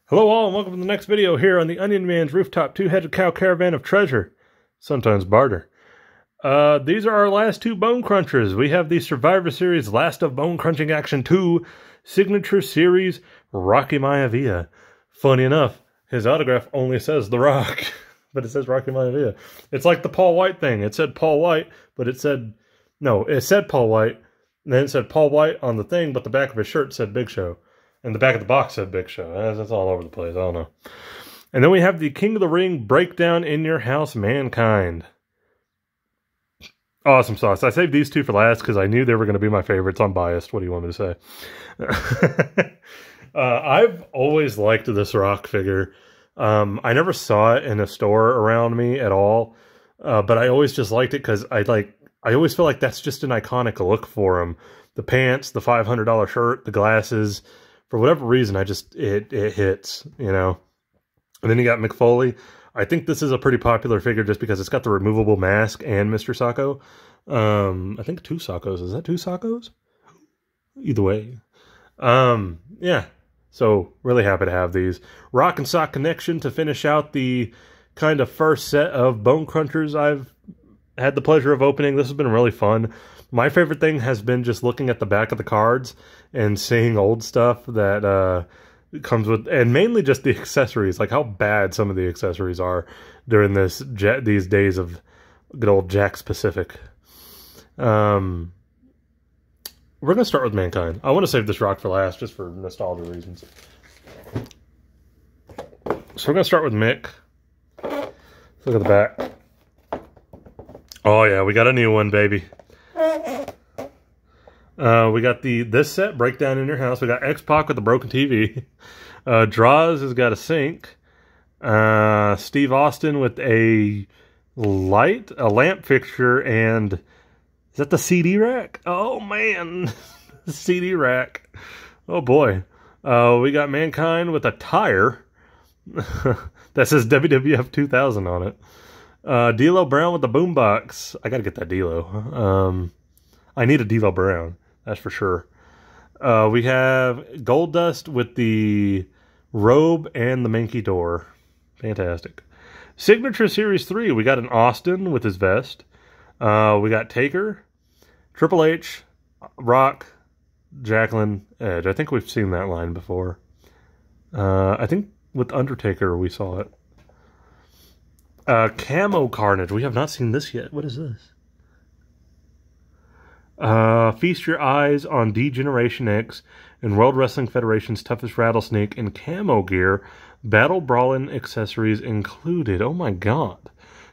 Hello all, and welcome to the next video here on the Onion Man's Rooftop Two-Headed Cow Caravan of Treasure, sometimes barter. These are our last two Bone Crunchers. We have the Survivor Series Last of Bone Crunching Action 2 Signature Series Rocky Maivia. Funny enough, his autograph only says The Rock, but it says Rocky Maivia. It's like the Paul White thing. It said Paul White, but it said Paul White, and then it said Paul White on the thing, but the back of his shirt said Big Show. And the back of the box said Big Show. That's all over the place. I don't know. And then we have the King of the Ring Breakdown in Your House Mankind. Awesome sauce. I saved these two for last because I knew they were going to be my favorites. I'm biased. What do you want me to say? I've always liked this Rock figure. I never saw it in a store around me at all. But I always just liked it because I always feel like that's just an iconic look for him. The pants, the $500 shirt, the glasses. For whatever reason, it hits, you know. And then you got Mick Foley. I think this is a pretty popular figure just because it's got the removable mask and Mr. Socko. I think 2 Sockos. Is that 2 Sockos? Either way. Yeah. So, really happy to have these. Rock and Sock Connection to finish out the kind of first set of Bone Crunchers I've had the pleasure of opening. This has been really fun. My favorite thing has been just looking at the back of the cards and seeing old stuff that comes with, and mainly just the accessories, like how bad some of the accessories are during these days of good old Jakks Pacific. We're going to start with Mankind. I want to save this Rock for last, just for nostalgia reasons. So we're going to start with Mick. Look at the back. Oh yeah, we got a new one, baby. We got this set, Breakdown in Your House. We got X-Pac with the broken TV. Draws has got a sink. Steve Austin with a lamp fixture, and is that the CD rack? Oh man, the CD rack. Oh boy. We got Mankind with a tire that says WWF 2000 on it. D'Lo Brown with the boombox. I gotta get that D'Lo. I need a D'Lo Brown, that's for sure. We have Goldust with the robe and the Mankey door. Fantastic. Signature Series 3, we got an Austin with his vest. We got Taker, Triple H, Rock, Jacqueline, Edge. I think we've seen that line before. I think with Undertaker we saw it. Camo Carnage. We have not seen this yet. What is this? Feast your eyes on D-Generation X and World Wrestling Federation's toughest rattlesnake in camo gear. Battle brawling accessories included. Oh my god.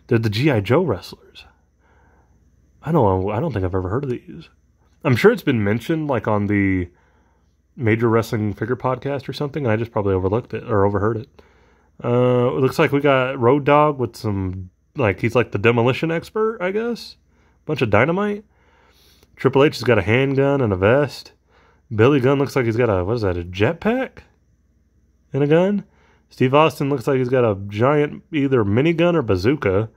They're the G.I. Joe wrestlers. I don't think I've ever heard of these. I'm sure it's been mentioned like on the Major Wrestling Figure podcast or something. I just probably overlooked it or overheard it. It looks like we got Road Dogg with some, like, he's like the demolition expert, I guess. Bunch of dynamite. Triple H has got a handgun and a vest. Billy Gunn looks like he's got a, what is that, a jetpack? And a gun? Steve Austin looks like he's got a giant either minigun or bazooka.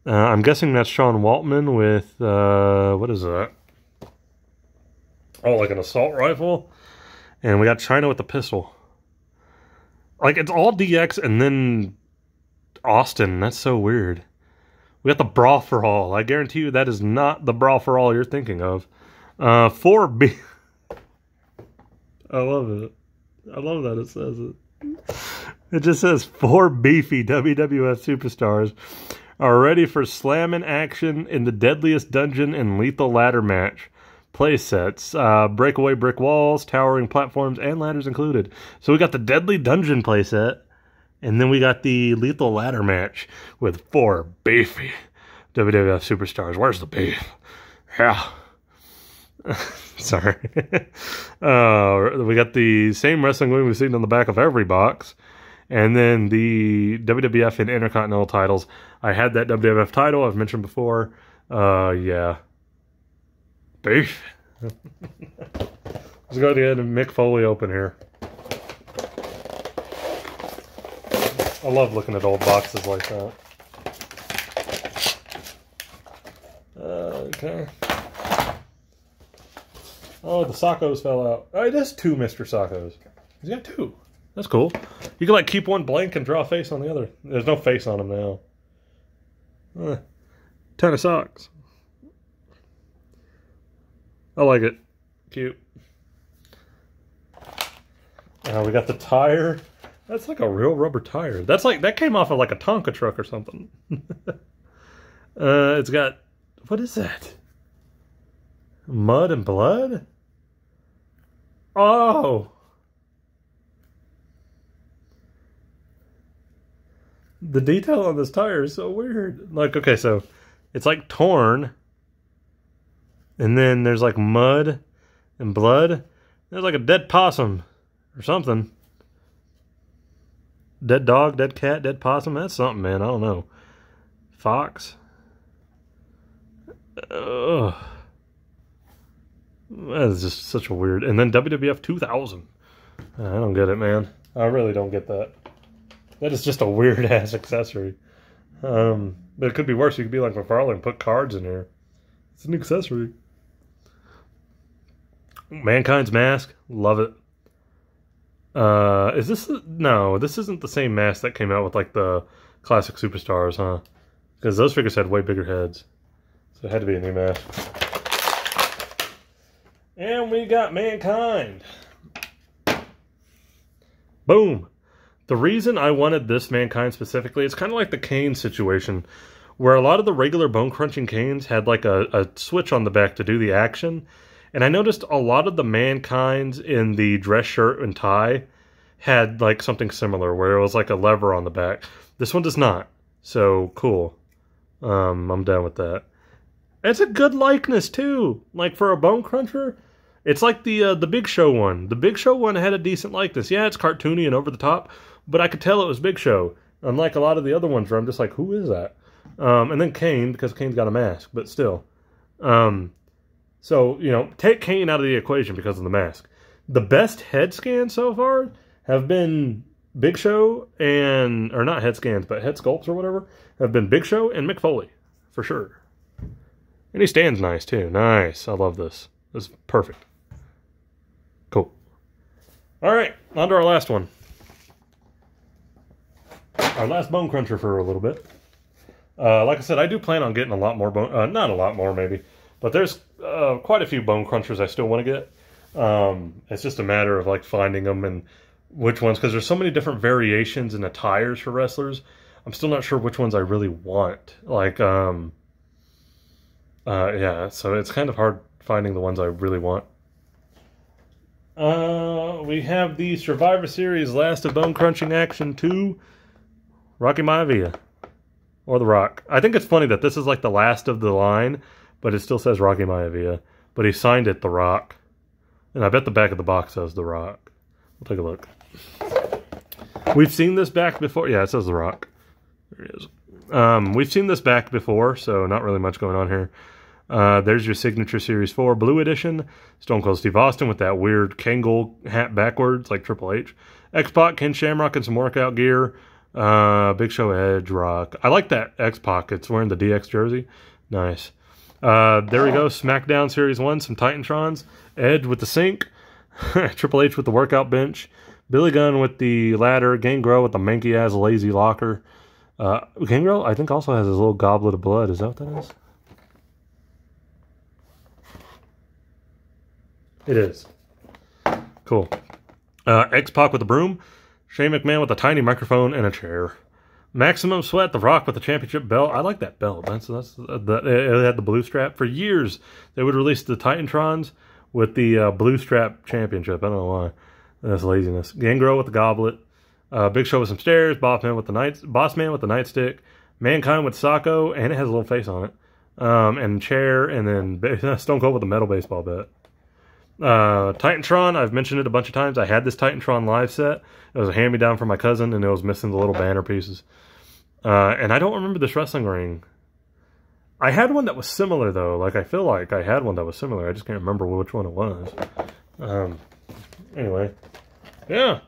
I'm guessing that's Sean Waltman with, what is that? Oh, like an assault rifle? And we got China with the pistol. Like, it's all DX and then Austin. That's so weird. We got the Brawl for All. I guarantee you that is not the Brawl for All you're thinking of. 4B. I love it. I love that it says it. It just says 4 beefy WWF superstars are ready for slamming action in the deadliest dungeon and lethal ladder match. Play sets, breakaway brick walls, towering platforms, and ladders included. So we got the Deadly Dungeon playset, and then we got the Lethal Ladder match with 4 beefy WWF superstars. Where's the beef? Yeah. Sorry. We got the same wrestling wing we've seen on the back of every box, and then the WWF and Intercontinental titles. I had that WWF title I've mentioned before. Yeah. Beef. Let's go ahead and Mick Foley open here. I love looking at old boxes like that. Okay. Oh, the Sockos fell out. Oh, it is 2 Mr. Sockos. He's got 2. That's cool. You can like keep one blank and draw a face on the other. There's no face on them now. Ton of socks. I like it. Cute. Now we got the tire. That's like a real rubber tire. That's like, that came off of like a Tonka truck or something. It's got, what is that? Mud and blood? Oh! The detail on this tire is so weird. Like, okay, so it's like torn. And then there's like mud and blood. There's like a dead possum or something. Dead dog, dead cat, dead possum. That's something, man. I don't know. Fox. Ugh. That is just such a weird. And then WWF 2000. I don't get it, man. I really don't get that. That is just a weird ass accessory. But it could be worse. You could be like McFarlane and put cards in here. It's an accessory. Mankind's mask. Love it. Is this... No, this isn't the same mask that came out with like the classic superstars, huh? Because those figures had way bigger heads. So it had to be a new mask. And we got Mankind. Boom. The reason I wanted this Mankind specifically, it's kind of like the Kane situation, where a lot of the regular bone crunching Kanes had like a switch on the back to do the action. And I noticed a lot of the Mankinds in the dress shirt and tie had like something similar, where it was like a lever on the back. This one does not. So, cool. I'm down with that. It's a good likeness, too. Like, for a bone cruncher, it's like the Big Show one. The Big Show one had a decent likeness. Yeah, it's cartoony and over the top, but I could tell it was Big Show. Unlike a lot of the other ones where I'm just like, who is that? And then Kane, because Kane's got a mask, but still. So, you know, take Kane out of the equation because of the mask. The best head scans so far have been Big Show and, or not head scans, but head sculpts or whatever, have been Big Show and Mick Foley, for sure. And he stands nice, too. Nice. I love this. This is perfect. Cool. All right, on to our last one. Our last bone cruncher for a little bit. Like I said, I do plan on getting a lot more bone... not a lot more, maybe. But there's quite a few bone crunchers I still want to get. It's just a matter of, like, finding them and which ones. Because there's so many different variations in the tires for wrestlers. I'm still not sure which ones I really want. Like, yeah, so it's kind of hard finding the ones I really want. We have the Survivor Series Last of Bone Crunching Action 2, Rocky Maivia. Or The Rock. I think it's funny that this is like the last of the line, but it still says Rocky Maivia. But he signed it The Rock. And I bet the back of the box says The Rock. We'll take a look. We've seen this back before. Yeah, it says The Rock. There it is. We've seen this back before, so not really much going on here. There's your Signature Series 4 Blue Edition. Stone Cold Steve Austin with that weird Kangol hat backwards, like Triple H. X-Pac, Ken Shamrock, and some workout gear. Big Show, Edge, Rock. I like that X-Pac. It's wearing the DX jersey. Nice. There we go. SmackDown Series 1, some Titantrons. Edge with the sink. Triple H with the workout bench. Billy Gunn with the ladder. Gangrel with the manky-ass lazy locker. Gangrel, I think, also has his little goblet of blood. Is that what that is? It is. Cool. X-Pac with the broom. Shane McMahon with a tiny microphone and a chair. Maximum Sweat, The Rock with the championship belt. I like that belt. It had the blue strap. For years, they would release the Titantrons with the blue strap championship. I don't know why. That's laziness. Gangrel with the goblet. Big Show with some stairs. Boss Man with the nightstick. Mankind with Socko, and it has a little face on it. And chair, and then Stone Cold with a metal baseball bat. Titantron, I've mentioned it a bunch of times. I had this Titantron live set. It was a hand-me-down from my cousin, and it was missing the little banner pieces. And I don't remember this wrestling ring. I had one that was similar, though. Like, I feel like I had one that was similar. I just can't remember which one it was. Anyway. Yeah.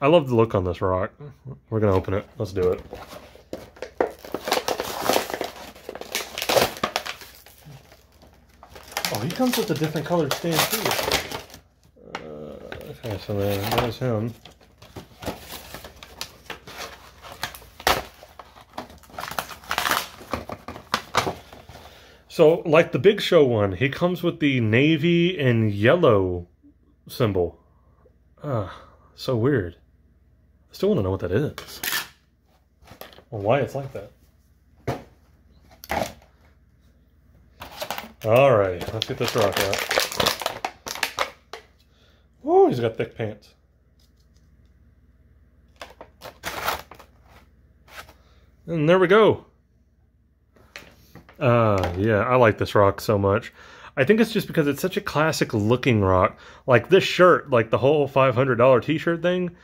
I love the look on this Rock. We're going to open it. Let's do it. Oh, he comes with a different colored stand, too. Okay, so there's him. So, like the Big Show one, he comes with the navy and yellow symbol. So weird. I still want to know what that is. Or why it's like that. Alright, let's get this rock out. Oh, he's got thick pants. And there we go. Yeah, I like this rock so much. I think it's just because it's such a classic looking rock. Like this shirt, like the whole $500 t-shirt thing,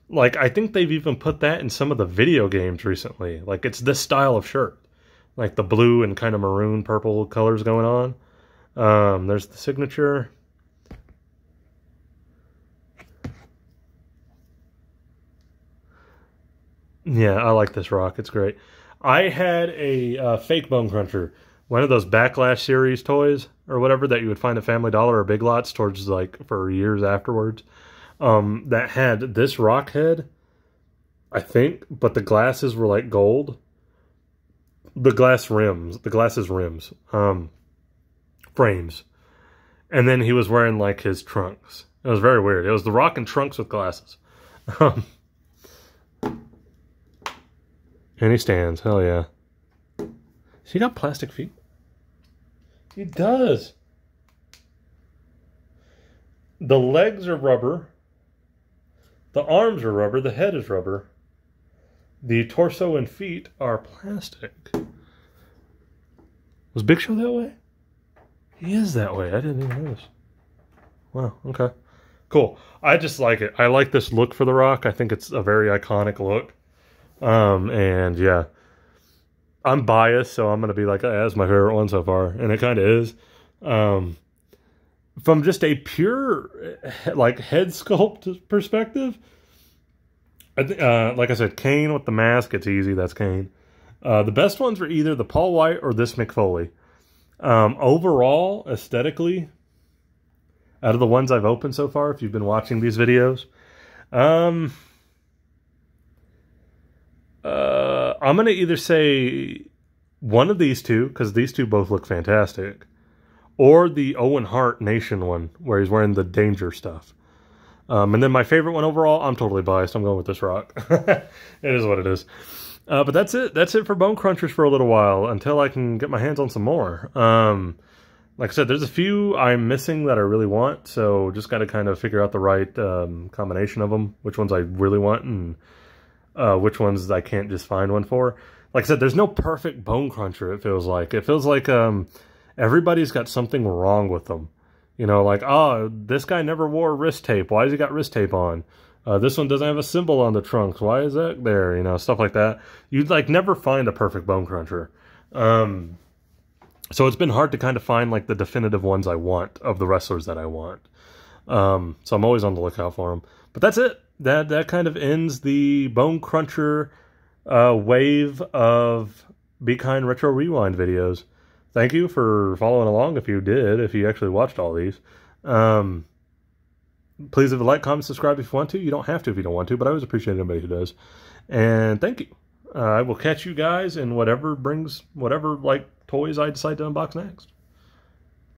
like I think they've even put that in some of the video games recently. Like it's this style of shirt. Like the blue and kind of maroon purple colors going on. There's the signature. Yeah, I like this rock. It's great. I had a fake Bone Cruncher, one of those Backlash series toys or whatever that you would find at Family Dollar or Big Lots towards like for years afterwards. That had this rock head, I think, but the glasses were like gold. The glasses rims, frames. And then he was wearing like his trunks. It was very weird. It was the rock in trunks with glasses. And he stands. Hell yeah. Has he got plastic feet? He does. The legs are rubber. The arms are rubber. The head is rubber. The torso and feet are plastic. Was Big Show that way? He is that way. I didn't even notice. Wow. Okay. Cool. I just like it. I like this look for the rock. I think it's a very iconic look. And yeah, I'm biased, so I'm going to be like, that's my favorite one so far. And it kind of is. From just a pure, like, head sculpt perspective, like I said, Kane with the mask, it's easy. That's Kane. The best ones are either the Paul White or this Mick Foley. Overall, aesthetically, out of the ones I've opened so far, if you've been watching these videos, I'm going to either say one of these two, because these two both look fantastic, or the Owen Hart Nation one, where he's wearing the danger stuff. And then my favorite one overall, I'm totally biased. I'm going with this rock. It is what it is. But that's it. That's it for Bone Crunchers for a little while, until I can get my hands on some more. Like I said, there's a few I'm missing that I really want, so just got to kind of figure out the right combination of them, which ones I really want, and which ones I can't just find one for. Like I said, there's no perfect Bone Cruncher, it feels like. It feels like everybody's got something wrong with them. You know, like, oh, this guy never wore wrist tape. Why has he got wrist tape on? This one doesn't have a symbol on the trunks. Why is that there? You know, stuff like that. You'd, like, never find a perfect Bone Cruncher. So it's been hard to kind of find, like, the definitive ones I want of the wrestlers that I want. So I'm always on the lookout for them. But that's it. That kind of ends the Bone Cruncher wave of Be Kind Retro Rewind videos. Thank you for following along if you did, if you actually watched all these. Please leave a like, comment, subscribe if you want to. You don't have to if you don't want to, but I always appreciate anybody who does. And thank you. I will catch you guys in whatever like, toys I decide to unbox next.